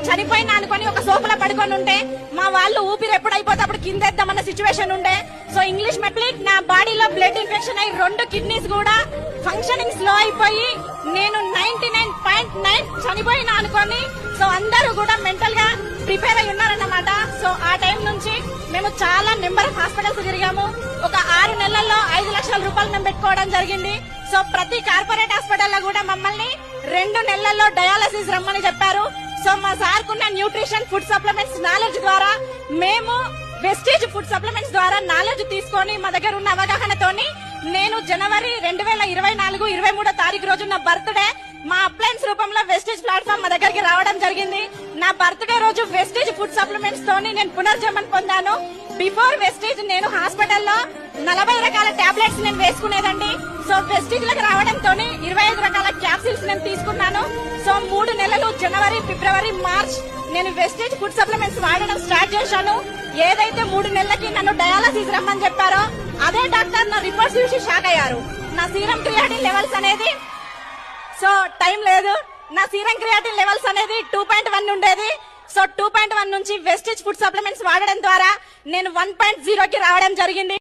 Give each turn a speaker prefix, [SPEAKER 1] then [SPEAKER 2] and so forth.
[SPEAKER 1] చనిపోయినా అనుకొని ఒక సోఫాలో పడుకొని ఉంటే మా వాళ్ళు ఊపిరి ఎప్పుడైపోతే అప్పుడు కిందేద్దామన్న సిచ్యువేషన్ ఉండే. సో ఇంగ్లీష్ మెట్లిక్ నా బాడీలో బ్లడ్ ఇన్ఫెక్షన్ అయ్యి 2 కిడ్నీస్ కూడా ఫంక్షనింగ్ స్లో అయిపోయి నేను 99.9 చనిపోయినా అనుకొని సో అందరూ కూడా మెంటల్ గా ప్రిపేర్ అయి ఉన్నారన్నమాట. సో ఆ టైం నుంచి మేము చాలా నెంబర్ ఆఫ్ హాస్పిటల్స్ తిరిగాము. ఒక 6 నెలల్లో 5 లక్షల రూపాయలు మేము పెట్టుకోవడం జరిగింది. సో ప్రతి కార్పొరేట్ హాస్పిటల్లో కూడా మమ్మల్ని 2 నెలల్లో డయాలసిస్ రమ్మని చెప్పారు. సో మా సార్ కున్న న్యూట్రిషన్ ఫుడ్ సప్లిమెంట్స్ నాలెడ్జ్ ద్వారా మేము వెస్టేజ్ ఫుడ్ సప్లిమెంట్స్ ద్వారా నాలెడ్జ్ తీసుకొని మా దగ్గర ఉన్న అవగాహనతోని నేను జనవరి 2024 23వ తారీఖు రోజు నా బర్త్డే మా అప్లయన్స్ రూపంలో వెస్టేజ్ ప్లాట్ఫామ్ మా దగ్గరికి రావడం జరిగింది. నా బర్త్డే రోజు వెస్టేజ్ ఫుడ్ సప్లిమెంట్స్ తోని నేను పునర్జన్మం పొందాను. బిఫోర్ వెస్టేజ్ నేను హాస్పిటల్లో 40 రకాల టాబ్లెట్స్ నేను వేసుకునేదండి. సో వెస్టేజ్ లకు రావడంతో 25 రకాల క్యాప్సిల్స్ నేను తీసుకున్నాను. సో 3 నెలలు జనవరి ఫిబ్రవరి మార్చ్ నేను వెస్టేజ్ ఫుడ్ సప్లిమెంట్స్ వాడడం స్టార్ట్ చేశాను. ఏదైతే 3 నెలలకి నన్ను డయాలసిస్ రమ్మని చెప్పారో అదే డాక్టర్ నా రిపోర్ట్స్ చూసి షాక్ అయ్యారు. నా సీరం క్రియాటిన్ లెవెల్స్ అనేది సో టైం లేదు, నా సీరం క్రియాటిన్ లెవెల్స్ అనేది 2.1 ఉండేది. సో 2.1 నుంచి వెస్టేజ్ ఫుడ్ సప్లిమెంట్స్ వాడడం ద్వారా నేను 1.0కి రావడం జరిగింది.